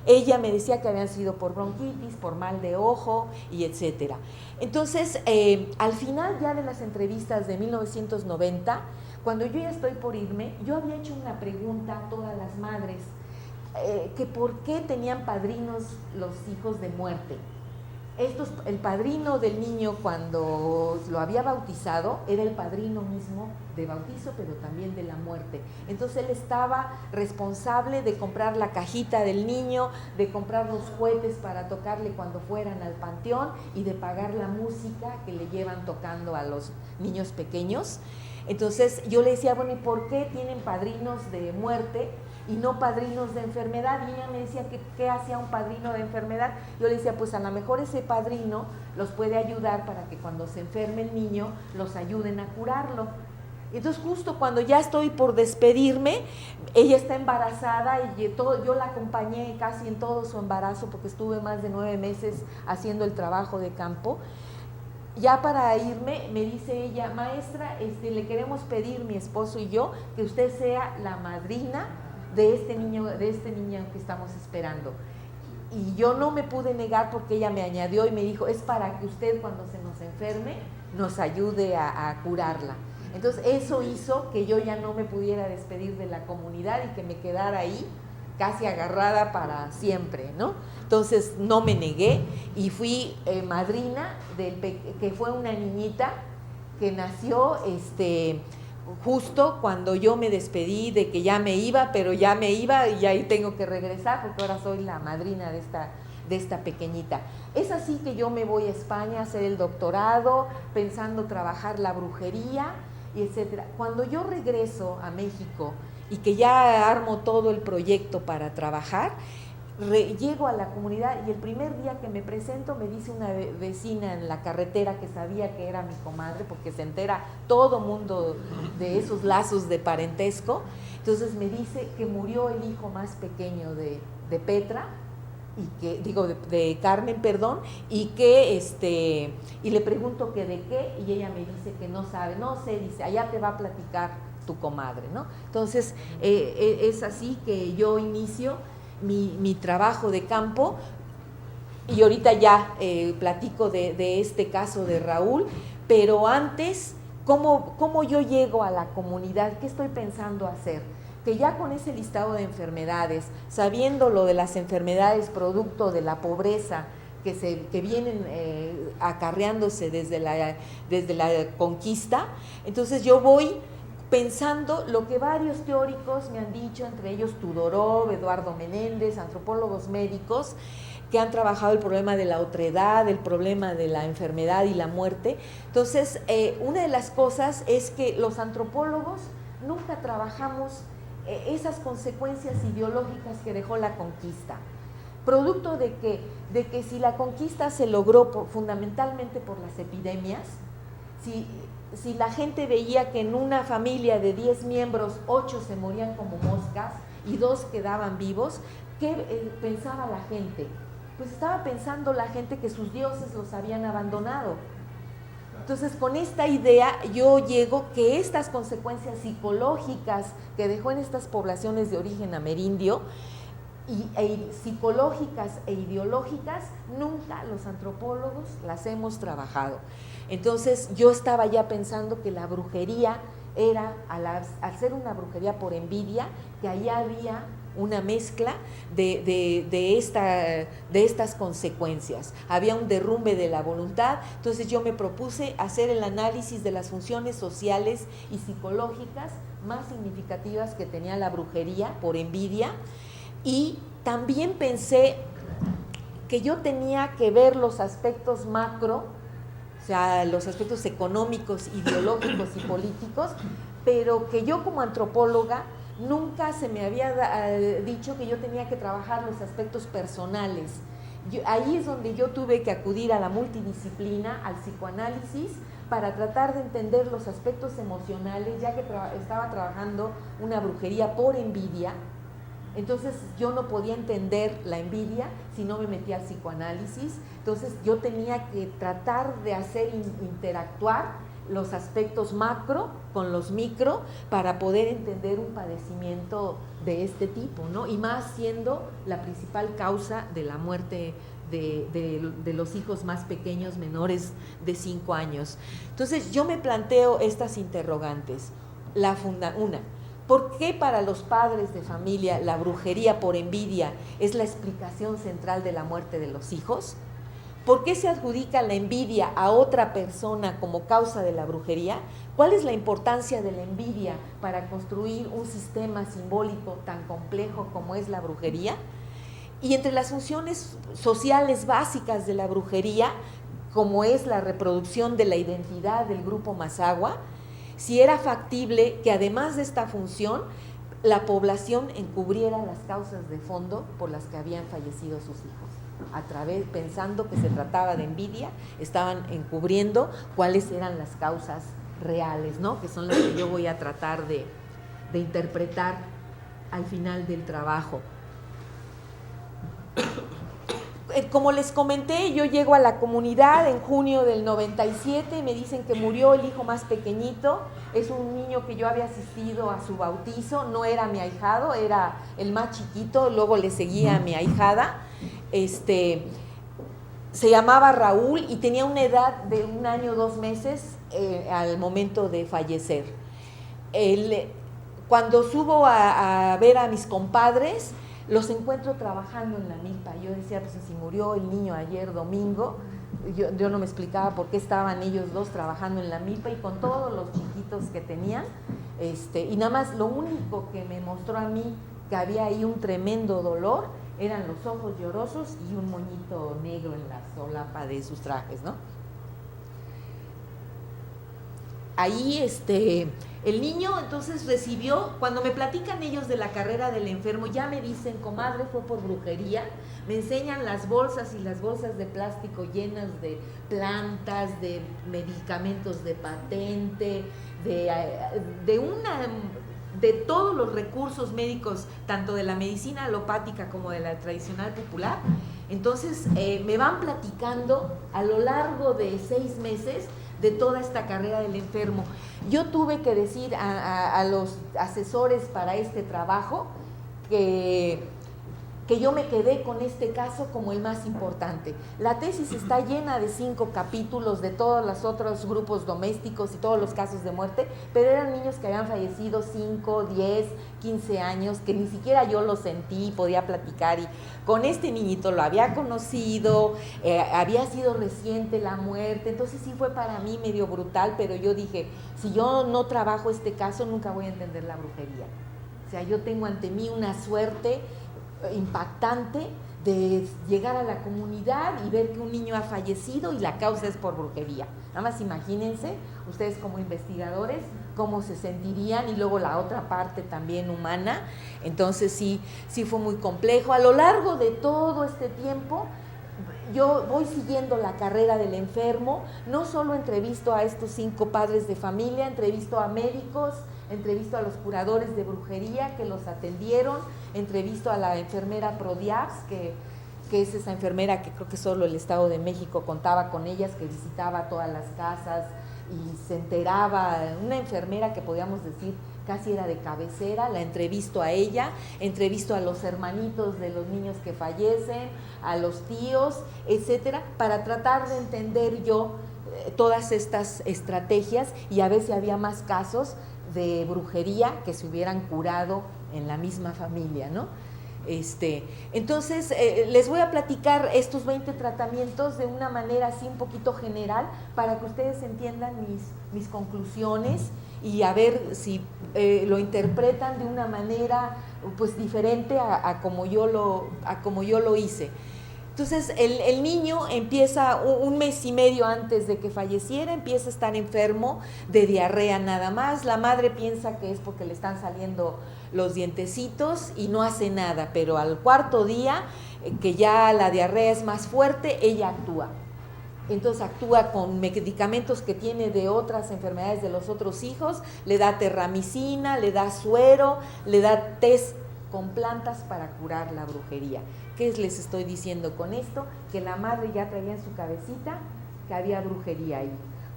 ella me decía que habían sido por bronquitis, por mal de ojo y etcétera. Entonces, al final ya de las entrevistas de 1990, cuando yo ya estoy por irme, yo había hecho una pregunta a todas las madres, que por qué tenían padrinos los hijos de muerte. El padrino del niño, cuando lo había bautizado, era el padrino mismo de bautizo, pero también de la muerte. Entonces él estaba responsable de comprar la cajita del niño, de comprar los cohetes para tocarle cuando fueran al panteón y de pagar la música que le llevan tocando a los niños pequeños. Entonces yo le decía, bueno, ¿y por qué tienen padrinos de muerte y no padrinos de enfermedad? Y ella me decía que qué hacía un padrino de enfermedad. Yo le decía, pues a lo mejor ese padrino los puede ayudar para que cuando se enferme el niño los ayuden a curarlo. Entonces justo cuando ya estoy por despedirme, ella está embarazada y yo la acompañé casi en todo su embarazo, porque estuve más de 9 meses haciendo el trabajo de campo. Ya para irme, me dice ella, maestra, le queremos pedir, mi esposo y yo, que usted sea la madrina de este niño que estamos esperando. Y yo no me pude negar, porque ella me añadió y me dijo, es para que usted cuando se nos enferme nos ayude a curarla. Entonces eso hizo que yo ya no me pudiera despedir de la comunidad y que me quedara ahí casi agarrada para siempre, ¿no? Entonces no me negué y fui madrina que fue una niñita que nació justo cuando yo me despedí de que ya me iba, pero ya me iba y ahí tengo que regresar, porque ahora soy la madrina de esta pequeñita. Es así que yo me voy a España a hacer el doctorado, pensando trabajar la brujería y etcétera. Cuando yo regreso a México y que ya armo todo el proyecto para trabajar, llego a la comunidad y el primer día que me presento me dice una vecina en la carretera, que sabía que era mi comadre porque se entera todo mundo de esos lazos de parentesco, entonces me dice que murió el hijo más pequeño de Petra, y que de Carmen, perdón, y que y le pregunto que de qué, y ella me dice que no sabe, no sé, dice, allá te va a platicar tu comadre, ¿no? Entonces es así que yo inicio mi trabajo de campo, y ahorita ya platico de este caso de Raúl, pero antes, ¿cómo yo llego a la comunidad? ¿Qué estoy pensando hacer? Que ya con ese listado de enfermedades, sabiendo lo de las enfermedades producto de la pobreza que vienen acarreándose desde la conquista, entonces yo voy pensando lo que varios teóricos me han dicho, entre ellos Tudorov, Eduardo Menéndez, antropólogos médicos, que han trabajado el problema de la otredad, el problema de la enfermedad y la muerte. Entonces, una de las cosas es que los antropólogos nunca trabajamos esas consecuencias ideológicas que dejó la conquista, producto de que si la conquista se logró fundamentalmente por las epidemias, si la gente veía que en una familia de 10 miembros, 8 se morían como moscas y 2 quedaban vivos, ¿qué pensaba la gente? Pues estaba pensando la gente que sus dioses los habían abandonado. Entonces, con esta idea yo llego que estas consecuencias psicológicas que dejó en estas poblaciones de origen amerindio, psicológicas e ideológicas, nunca los antropólogos las hemos trabajado. Entonces, yo estaba ya pensando que la brujería era, al ser una brujería por envidia, que allá había una mezcla de estas consecuencias. Había un derrumbe de la voluntad. Entonces yo me propuse hacer el análisis de las funciones sociales y psicológicas más significativas que tenía la brujería por envidia, y también pensé que yo tenía que ver los aspectos macro, o sea, los aspectos económicos, ideológicos y políticos, pero que yo como antropóloga nunca se me había dicho que yo tenía que trabajar los aspectos personales. Ahí es donde yo tuve que acudir a la multidisciplina, al psicoanálisis, para tratar de entender los aspectos emocionales, ya que estaba trabajando una brujería por envidia. Entonces yo no podía entender la envidia si no me metía al psicoanálisis. Entonces yo tenía que tratar de hacer interactuar los aspectos macro con los micro para poder entender un padecimiento de este tipo, ¿no? Y más siendo la principal causa de la muerte de los hijos más pequeños, menores de 5 años. Entonces yo me planteo estas interrogantes. Una, ¿por qué para los padres de familia la brujería por envidia es la explicación central de la muerte de los hijos? ¿Por qué se adjudica la envidia a otra persona como causa de la brujería? ¿Cuál es la importancia de la envidia para construir un sistema simbólico tan complejo como es la brujería? Y entre las funciones sociales básicas de la brujería, como es la reproducción de la identidad del grupo Mazahua, si era factible que además de esta función, la población encubriera las causas de fondo por las que habían fallecido sus hijos. Pensando que se trataba de envidia, estaban encubriendo cuáles eran las causas reales, ¿no? Que son las que yo voy a tratar de interpretar al final del trabajo. Como les comenté, yo llego a la comunidad en junio del 97, me dicen que murió el hijo más pequeñito, es un niño que yo había asistido a su bautizo, no era mi ahijado, era el más chiquito, luego le seguía a mi ahijada. Se llamaba Raúl y tenía una edad de 1 año 2 meses al momento de fallecer. Cuando subo a ver a mis compadres, los encuentro trabajando en la milpa. Yo decía, pues si murió el niño ayer domingo, yo no me explicaba por qué estaban ellos dos trabajando en la milpa y con todos los chiquitos que tenían. Y nada más lo único que me mostró a mí que había ahí un tremendo dolor eran los ojos llorosos y un moñito negro en la solapa de sus trajes, ¿no? Ahí el niño entonces recibió, cuando me platican ellos de la carrera del enfermo, ya me dicen, comadre, fue por brujería, me enseñan las bolsas y las bolsas de plástico llenas de plantas, de medicamentos de patente, de todos los recursos médicos, tanto de la medicina alopática como de la tradicional popular. Entonces me van platicando a lo largo de 6 meses de toda esta carrera del enfermo. Yo tuve que decir a los asesores para este trabajo que que yo me quedé con este caso como el más importante. La tesis está llena de 5 capítulos de todos los otros grupos domésticos y todos los casos de muerte, pero eran niños que habían fallecido 5, 10, 15 años, que ni siquiera yo lo sentí, podía platicar, y con este niñito lo había conocido, había sido reciente la muerte, entonces sí fue para mí medio brutal, pero yo dije, si yo no trabajo este caso, nunca voy a entender la brujería. O sea, yo tengo ante mí una suerte impactante de llegar a la comunidad y ver que un niño ha fallecido y la causa es por brujería. Nada más imagínense, ustedes como investigadores, cómo se sentirían, y luego la otra parte también humana. Entonces sí fue muy complejo. A lo largo de todo este tiempo, yo voy siguiendo la carrera del enfermo, no solo entrevisto a estos 5 padres de familia, entrevisto a médicos, entrevisto a los curadores de brujería que los atendieron, entrevisto a la enfermera Prodiax, que es esa enfermera que creo que solo el Estado de México contaba con ellas, que visitaba todas las casas y se enteraba, una enfermera que podíamos decir casi era de cabecera. La entrevisto a ella, entrevisto a los hermanitos de los niños que fallecen, a los tíos, etcétera, para tratar de entender yo todas estas estrategias y a ver si había más casos de brujería que se hubieran curado en la misma familia, ¿no? Entonces, les voy a platicar estos 20 tratamientos de una manera así un poquito general para que ustedes entiendan mis conclusiones y a ver si lo interpretan de una manera pues diferente a como yo lo hice. Entonces el niño empieza un mes y medio antes de que falleciera, empieza a estar enfermo de diarrea nada más. La madre piensa que es porque le están saliendo los dientecitos y no hace nada, pero al 4.º día, que ya la diarrea es más fuerte, ella actúa. Entonces actúa con medicamentos que tiene de otras enfermedades de los otros hijos, le da terramicina, le da suero, le da test con plantas para curar la brujería. ¿Qué les estoy diciendo con esto? Que la madre ya traía en su cabecita que había brujería ahí.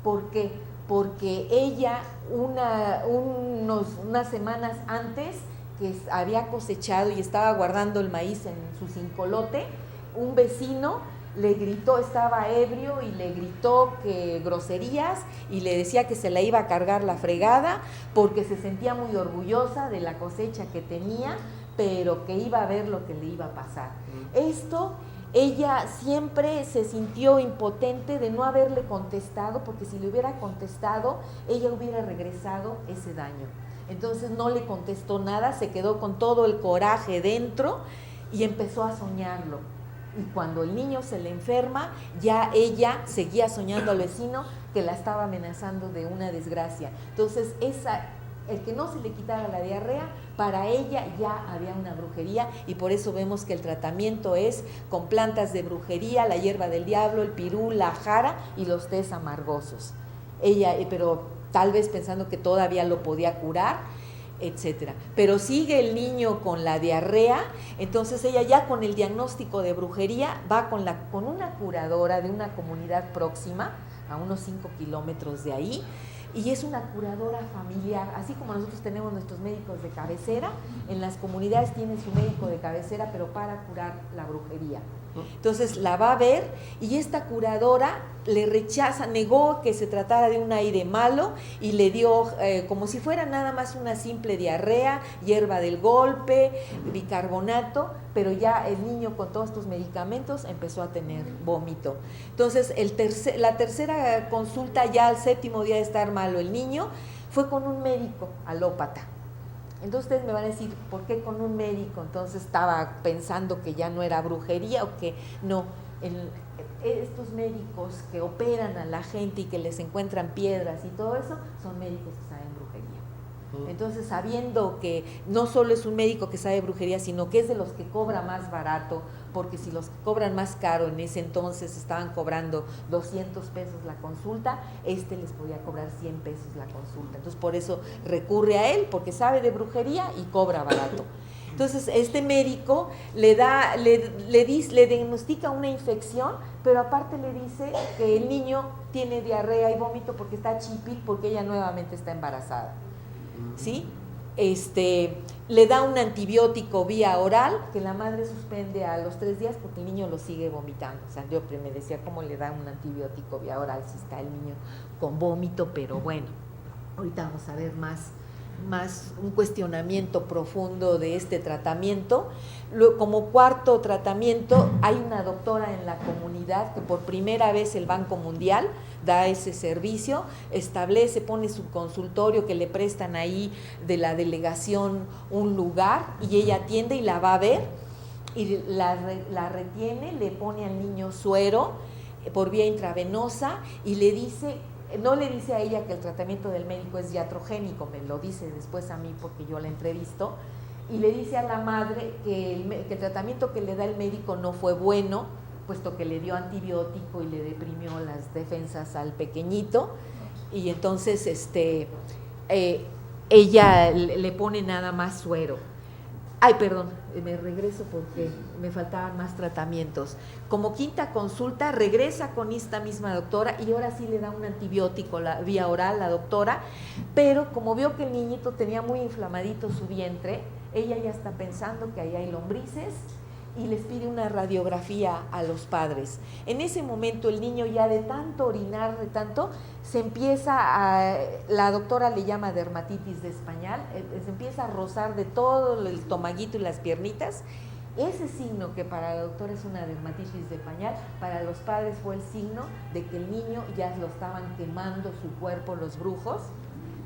¿Por qué? Porque ella unas semanas antes que había cosechado y estaba guardando el maíz en su cincolote, un vecino le gritó, estaba ebrio y le gritó que groserías y le decía que se la iba a cargar la fregada porque se sentía muy orgullosa de la cosecha que tenía, pero que iba a ver lo que le iba a pasar. Esto, ella siempre se sintió impotente de no haberle contestado, porque si le hubiera contestado, ella hubiera regresado ese daño. Entonces no le contestó nada, se quedó con todo el coraje dentro y empezó a soñarlo. Y cuando el niño se le enferma, ya ella seguía soñando al vecino que la estaba amenazando de una desgracia. Entonces el que no se le quitara la diarrea, para ella ya había una brujería, y por eso vemos que el tratamiento es con plantas de brujería, la hierba del diablo, el pirú, la jara y los tés amargosos. Ella, pero tal vez pensando que todavía lo podía curar, etcétera. Pero sigue el niño con la diarrea, entonces ella ya con el diagnóstico de brujería va con una curadora de una comunidad próxima, a unos 5 kilómetros de ahí, y es una curadora familiar, así como nosotros tenemos nuestros médicos de cabecera, en las comunidades tienen su médico de cabecera, pero para curar la brujería. Entonces la va a ver y esta curadora le rechaza, negó que se tratara de un aire malo y le dio como si fuera nada más una simple diarrea, hierba del golpe, bicarbonato, pero ya el niño con todos estos medicamentos empezó a tener vómito. Entonces la tercera consulta, ya al 7.º día de estar malo el niño, fue con un médico alópata. Entonces ustedes me van a decir, ¿por qué con un médico? Entonces estaba pensando que ya no era brujería o que no. Estos médicos que operan a la gente y que les encuentran piedras y todo eso, son médicos que saben brujería. Entonces, sabiendo que no solo es un médico que sabe brujería, sino que es de los que cobra más barato, porque si los que cobran más caro en ese entonces estaban cobrando 200 pesos la consulta, les podía cobrar 100 pesos la consulta. Entonces, por eso recurre a él, porque sabe de brujería y cobra barato. Entonces, este médico le diagnostica una infección, pero aparte le dice que el niño tiene diarrea y vómito porque está chipil, porque ella nuevamente está embarazada. ¿Sí? le da un antibiótico vía oral que la madre suspende a los 3 días porque el niño lo sigue vomitando. O sea, yo me decía, ¿cómo le da un antibiótico vía oral si está el niño con vómito? Pero bueno, ahorita vamos a ver más un cuestionamiento profundo de este tratamiento. Como cuarto tratamiento, hay una doctora en la comunidad que por primera vez el Banco Mundial da ese servicio, establece, pone su consultorio que le prestan ahí de la delegación un lugar y ella atiende y la va a ver y la retiene, le pone al niño suero por vía intravenosa y le dice, no le dice a ella que el tratamiento del médico es iatrogénico, me lo dice después a mí porque yo la entrevisto, y le dice a la madre que el tratamiento que le da el médico no fue bueno, puesto que le dio antibiótico y le deprimió las defensas al pequeñito, y entonces ella le pone nada más suero. Ay, perdón, me regreso porque me faltaban más tratamientos. Como quinta consulta, regresa con esta misma doctora y ahora sí le da un antibiótico vía oral la doctora, pero como vio que el niñito tenía muy inflamadito su vientre, ella ya está pensando que ahí hay lombrices y les pide una radiografía a los padres. En ese momento el niño ya de tanto orinar, de tanto, se empieza la doctora le llama dermatitis de español, se empieza a rozar de todo el estomaguito y las piernitas. Ese signo que para la doctora es una dermatitis de pañal, para los padres fue el signo de que el niño ya lo estaban quemando su cuerpo los brujos,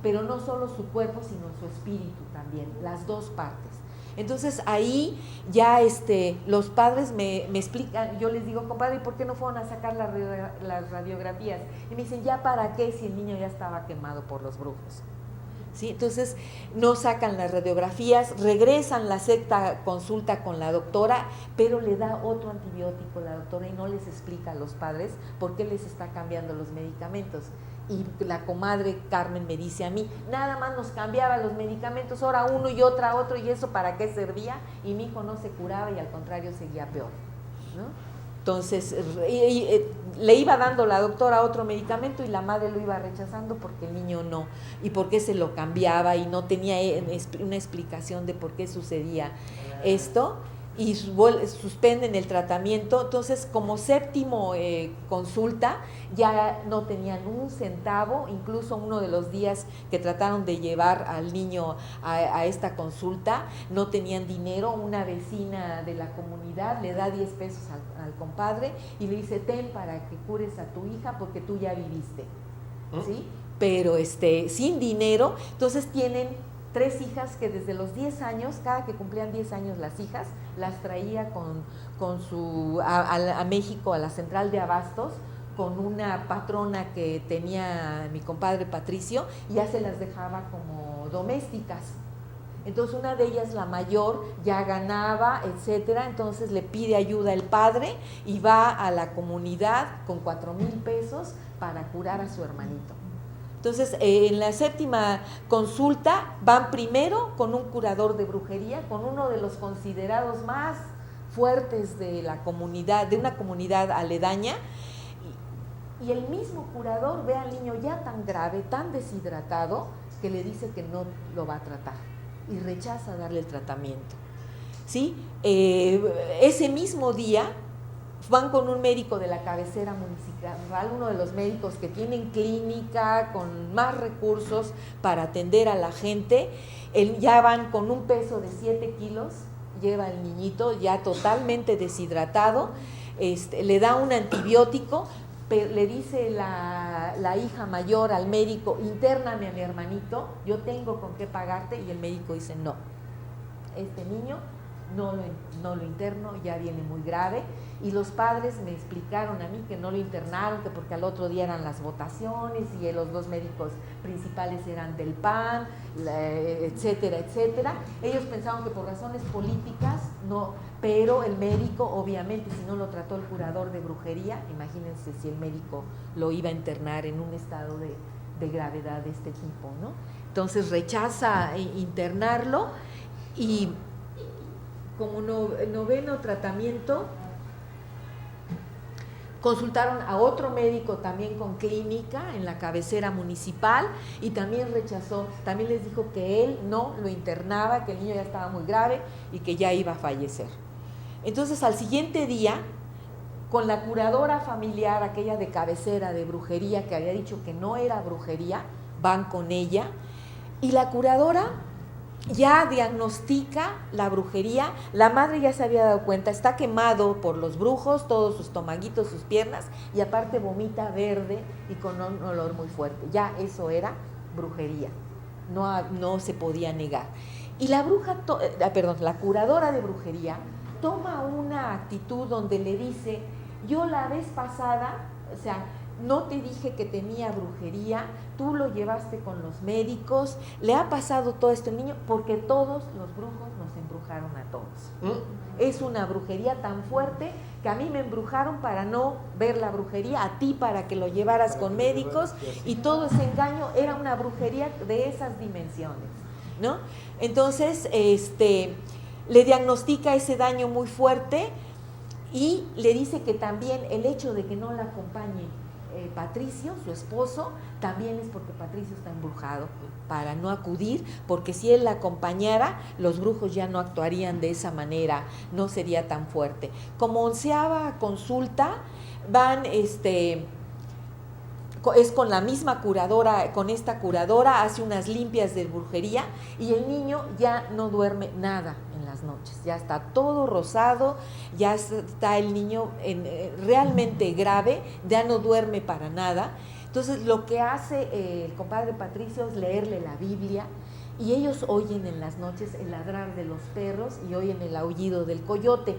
pero no solo su cuerpo, sino su espíritu también, las dos partes. Entonces ahí ya los padres me explican, yo les digo, compadre, ¿y por qué no fueron a sacar las radiografías? Y me dicen, ¿ya para qué si el niño ya estaba quemado por los brujos? ¿Sí? Entonces no sacan las radiografías, regresan la sexta consulta con la doctora, pero le da otro antibiótico la doctora y no les explica a los padres por qué les está cambiando los medicamentos. Y la comadre Carmen me dice a mí, nada más nos cambiaba los medicamentos, ahora uno y otra otro, y eso para qué servía, y mi hijo no se curaba y al contrario seguía peor, ¿no? Entonces le iba dando la doctora otro medicamento y la madre lo iba rechazando porque el niño no, y porque se lo cambiaba y no tenía una explicación de por qué sucedía esto, y suspenden el tratamiento. Entonces como séptimo consulta ya no tenían un centavo, incluso uno de los días que trataron de llevar al niño a esta consulta no tenían dinero. Una vecina de la comunidad le da 10 pesos al compadre y le dice, ten para que cures a tu hija porque tú ya viviste, ¿sí? Pero sin dinero. Entonces tienen 3 hijas que desde los 10 años, cada que cumplían 10 años las hijas, las traía a México, a la central de abastos, con una patrona que tenía mi compadre Patricio, y ya se las dejaba como domésticas. Entonces una de ellas, la mayor, ya ganaba, etcétera, entonces le pide ayuda el padre y va a la comunidad con 4,000 pesos para curar a su hermanito. Entonces, en la séptima consulta van primero con un curador de brujería, con uno de los considerados más fuertes de la comunidad, de una comunidad aledaña, y el mismo curador ve al niño ya tan grave, tan deshidratado, que le dice que no lo va a tratar y rechaza darle el tratamiento, ¿sí? Ese mismo día van con un médico de la cabecera municipal, uno de los médicos que tienen clínica con más recursos para atender a la gente. Ya van con un peso de 7 kilos, lleva el niñito ya totalmente deshidratado, le da un antibiótico, pero le dice la hija mayor al médico, intérname a mi hermanito, yo tengo con qué pagarte, y el médico dice, no, este niño no lo interno, ya viene muy grave. Y los padres me explicaron a mí que no lo internaron, que porque al otro día eran las votaciones y los 2 médicos principales eran del PAN, etcétera, etcétera. Ellos pensaban que por razones políticas no, pero el médico, obviamente, si no lo trató el curador de brujería, imagínense si el médico lo iba a internar en un estado de gravedad de este tipo, ¿no? Entonces rechaza internarlo, y como noveno tratamiento, Consultaron a otro médico también con clínica en la cabecera municipal y también rechazó, también les dijo que él no lo internaba, que el niño ya estaba muy grave y que ya iba a fallecer. Entonces al siguiente día, con la curadora familiar, aquella de cabecera de brujería, que había dicho que no era brujería, van con ella y la curadora ya diagnostica la brujería. La madre ya se había dado cuenta, está quemado por los brujos, todos sus estomaguitos, sus piernas, y aparte vomita verde y con un olor muy fuerte. Ya eso era brujería, no se podía negar. Y la la curadora de brujería toma una actitud donde le dice: yo la vez pasada, o sea, no te dije que tenía brujería, tú lo llevaste con los médicos, le ha pasado todo esto al niño porque todos los brujos nos embrujaron a todos. Es una brujería tan fuerte que a mí me embrujaron para no ver la brujería, a ti para que lo llevaras con médicos, y todo ese engaño era una brujería de esas dimensiones, ¿no? Entonces, le diagnostica ese daño muy fuerte y le dice que también el hecho de que no la acompañe Patricio, su esposo, también es porque Patricio está embrujado, para no acudir, porque si él la acompañara, los brujos ya no actuarían de esa manera, no sería tan fuerte. Como 11ª consulta, van, es con la misma curadora, con esta curadora, hace unas limpias de brujería y el niño ya no duerme nada en las noches, ya está todo rosado, ya está el niño realmente grave, ya no duerme para nada. Entonces lo que hace el compadre Patricio es leerle la Biblia y ellos oyen en las noches el ladrar de los perros y oyen el aullido del coyote.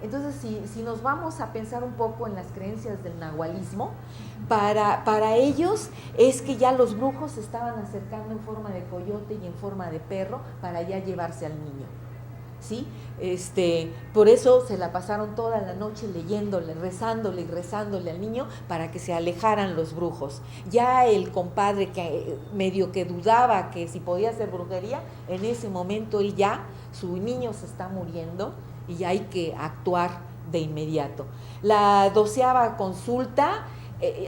Entonces, si nos vamos a pensar un poco en las creencias del nahualismo, para ellos es que ya los brujos se estaban acercando en forma de coyote y en forma de perro para ya llevarse al niño, ¿sí? Por eso se la pasaron toda la noche leyéndole, rezándole y rezándole al niño para que se alejaran los brujos. Ya el compadre que medio que dudaba que si podía hacer brujería, en ese momento él ya, su niño se está muriendo y hay que actuar de inmediato. La 12ª consulta,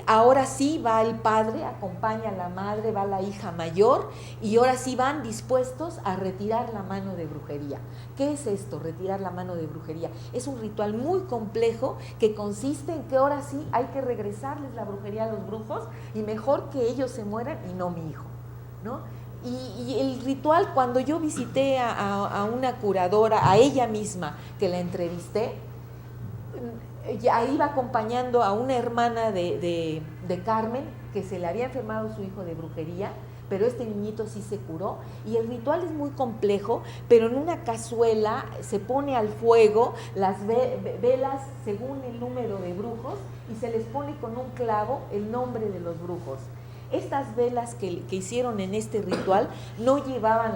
ahora sí va el padre, acompaña a la madre, va la hija mayor y ahora sí van dispuestos a retirar la mano de brujería. ¿Qué es esto, retirar la mano de brujería? Es un ritual muy complejo que consiste en que ahora sí hay que regresarles la brujería a los brujos y mejor que ellos se mueran y no mi hijo, ¿no? Y el ritual, cuando yo visité a una curadora, a ella misma que la entrevisté, ahí iba acompañando a una hermana de Carmen, que se le había enfermado su hijo de brujería, pero este niñito sí se curó, y el ritual es muy complejo, pero en una cazuela se pone al fuego las velas según el número de brujos, y se les pone con un clavo el nombre de los brujos. Estas velas que hicieron en este ritual no llevaban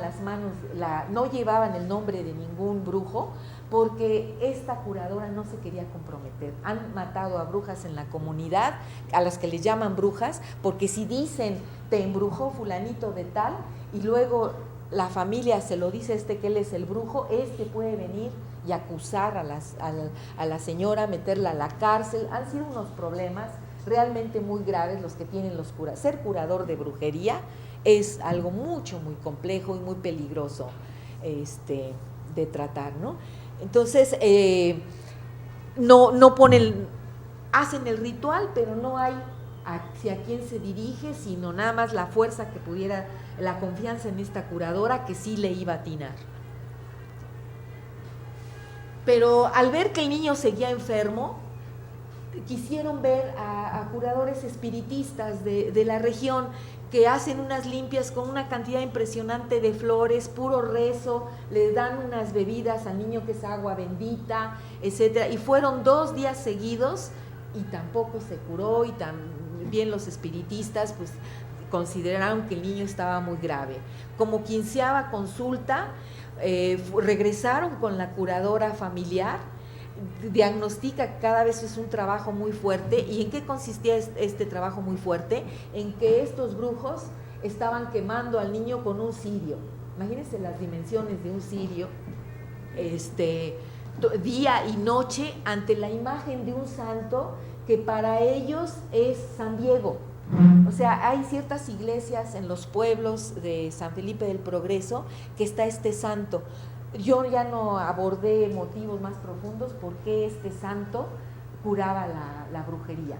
no llevaban el nombre de ningún brujo, porque esta curadora no se quería comprometer. Han matado a brujas en la comunidad, a las que les llaman brujas, porque si dicen te embrujó fulanito de tal y luego la familia se lo dice que él es el brujo, puede venir y acusar a la señora, meterla a la cárcel. Han sido unos problemas realmente muy graves los que tienen los curas. Ser curador de brujería es algo muy complejo y muy peligroso de tratar, ¿no? Entonces, no ponen, hacen el ritual, pero no hay hacia quién se dirige, sino nada más la fuerza que pudiera, la confianza en esta curadora que sí le iba a atinar. Pero al ver que el niño seguía enfermo, quisieron ver a curadores espiritistas de la región que hacen unas limpias con una cantidad impresionante de flores, puro rezo, le dan unas bebidas al niño que es agua bendita, etcétera, y fueron 2 días seguidos y tampoco se curó, y también los espiritistas pues consideraron que el niño estaba muy grave. Como 15ª consulta, regresaron con la curadora familiar, diagnostica que cada vez es un trabajo muy fuerte. ¿Y en qué consistía este trabajo muy fuerte? En que estos brujos estaban quemando al niño con un cirio. Imagínense las dimensiones de un cirio, día y noche ante la imagen de un santo que para ellos es San Diego. O sea, hay ciertas iglesias en los pueblos de San Felipe del Progreso que está este santo. Yo ya no abordé motivos más profundos por qué este santo curaba la brujería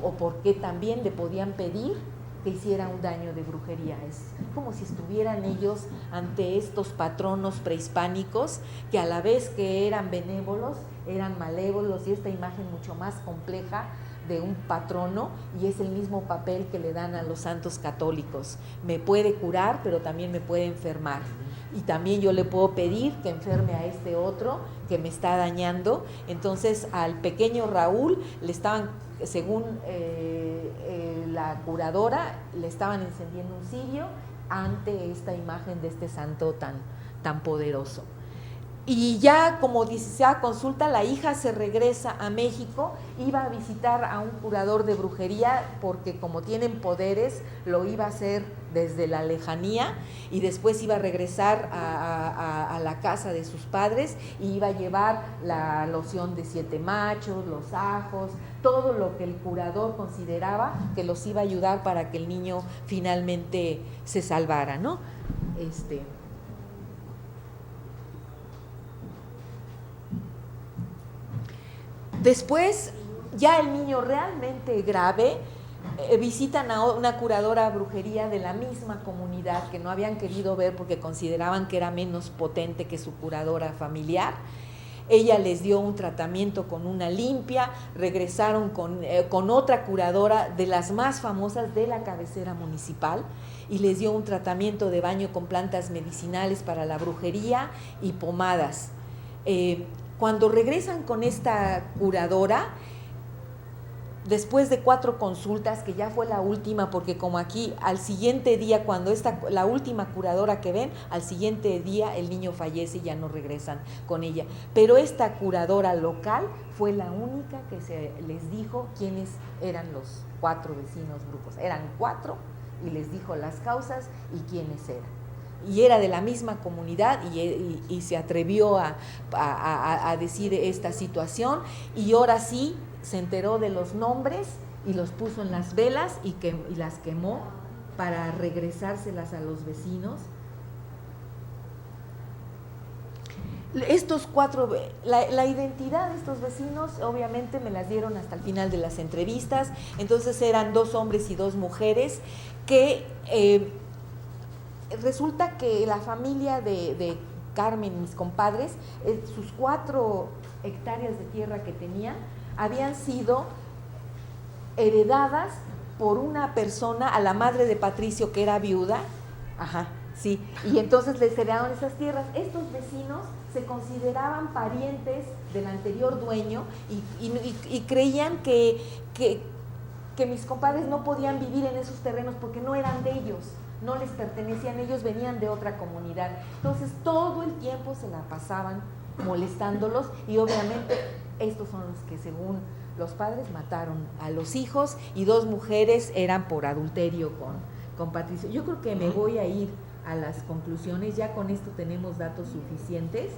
o por qué también le podían pedir que hiciera un daño de brujería. Es como si estuvieran ellos ante estos patronos prehispánicos que a la vez que eran benévolos, eran malévolos, y esta imagen mucho más compleja de un patrono, y es el mismo papel que le dan a los santos católicos. Me puede curar, pero también me puede enfermar. Y también yo le puedo pedir que enferme a este otro que me está dañando. Entonces al pequeño Raúl le estaban, según la curadora, le estaban encendiendo un cirio ante esta imagen de este santo tan poderoso. Y ya, como dice a consulta, la hija se regresa a México, iba a visitar a un curador de brujería porque como tienen poderes, lo iba a hacer desde la lejanía, y después iba a regresar a la casa de sus padres y iba a llevar la loción de 7 machos, los ajos, todo lo que el curador consideraba que los iba a ayudar para que el niño finalmente se salvara, ¿no? Después, ya el niño realmente grave, visitan a una curadora de brujería de la misma comunidad que no habían querido ver porque consideraban que era menos potente que su curadora familiar. Ella les dio un tratamiento con una limpia, regresaron con otra curadora de las más famosas de la cabecera municipal y les dio un tratamiento de baño con plantas medicinales para la brujería y pomadas. Cuando regresan con esta curadora, después de 4 consultas, que ya fue la última, porque como aquí al siguiente día, cuando la última curadora que ven, al siguiente día el niño fallece y ya no regresan con ella. Pero esta curadora local fue la única que les dijo quiénes eran los 4 vecinos brujos. Eran 4 y les dijo las causas y quiénes eran. Y era de la misma comunidad y se atrevió a decir esta situación, y ahora sí se enteró de los nombres y los puso en las velas y las quemó para regresárselas a los vecinos. Estos 4, la identidad de estos vecinos obviamente me las dieron hasta el final de las entrevistas. Entonces eran 2 hombres y 2 mujeres que resulta que la familia de Carmen, mis compadres, sus 4 hectáreas de tierra que tenían habían sido heredadas por una persona, a la madre de Patricio, que era viuda. Ajá, sí, y entonces les heredaron esas tierras. Estos vecinos se consideraban parientes del anterior dueño y creían que mis compadres no podían vivir en esos terrenos porque no eran de ellos, no les pertenecían, ellos venían de otra comunidad. Entonces todo el tiempo se la pasaban molestándolos, y obviamente estos son los que, según los padres, mataron a los hijos, y 2 mujeres eran por adulterio con Patricio. Yo creo que me voy a ir a las conclusiones, ya con esto tenemos datos suficientes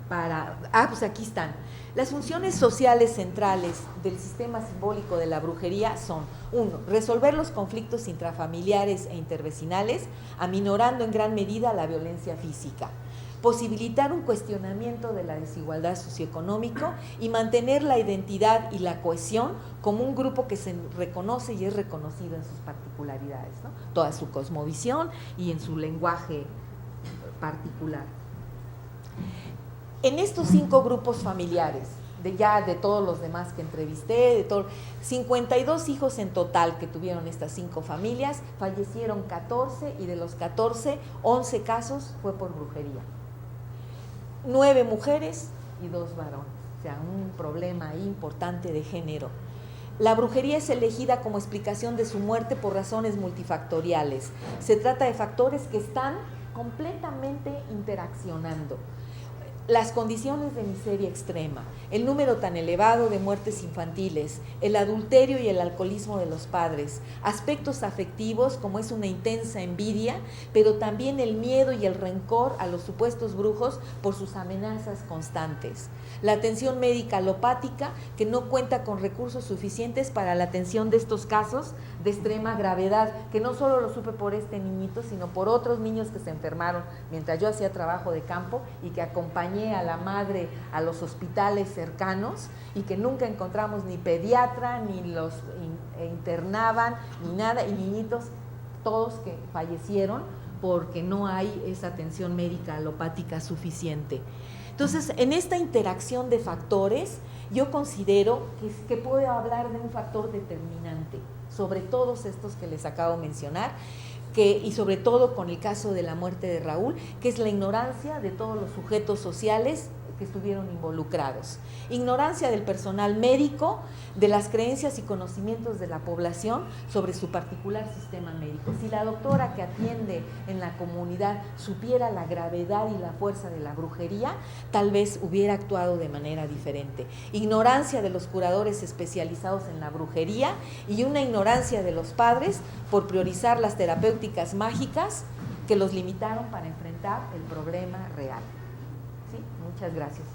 para... pues aquí están. Las funciones sociales centrales del sistema simbólico de la brujería son: 1. Resolver los conflictos intrafamiliares e intervecinales, aminorando en gran medida la violencia física. Posibilitar un cuestionamiento de la desigualdad socioeconómica y mantener la identidad y la cohesión como un grupo que se reconoce y es reconocido en sus particularidades, ¿no? Toda su cosmovisión y en su lenguaje particular. En estos 5 grupos familiares, de todos los demás que entrevisté, 52 hijos en total que tuvieron estas 5 familias, fallecieron 14, y de los 14, 11 casos fue por brujería. 9 mujeres y 2 varones, o sea, un problema ahí importante de género. La brujería es elegida como explicación de su muerte por razones multifactoriales. Se trata de factores que están completamente interaccionando. las condiciones de miseria extrema, el número tan elevado de muertes infantiles, el adulterio y el alcoholismo de los padres, aspectos afectivos como es una intensa envidia, pero también el miedo y el rencor a los supuestos brujos por sus amenazas constantes. La atención médica alopática, que no cuenta con recursos suficientes para la atención de estos casos de extrema gravedad, que no solo lo supe por este niñito, sino por otros niños que se enfermaron mientras yo hacía trabajo de campo y que acompañé a la madre a los hospitales cercanos y que nunca encontramos ni pediatra, ni los internaban, ni nada, y niñitos todos que fallecieron porque no hay esa atención médica alopática suficiente. Entonces, en esta interacción de factores, yo considero que puedo hablar de un factor determinante sobre todos estos que les acabo de mencionar, y sobre todo con el caso de la muerte de Raúl, que es la ignorancia de todos los sujetos sociales que estuvieron involucrados. Ignorancia del personal médico, de las creencias y conocimientos de la población sobre su particular sistema médico. Si la doctora que atiende en la comunidad supiera la gravedad y la fuerza de la brujería, tal vez hubiera actuado de manera diferente. Ignorancia de los curadores especializados en la brujería y una ignorancia de los padres por priorizar las terapéuticas mágicas que los limitaron para enfrentar el problema real. Sí, muchas gracias.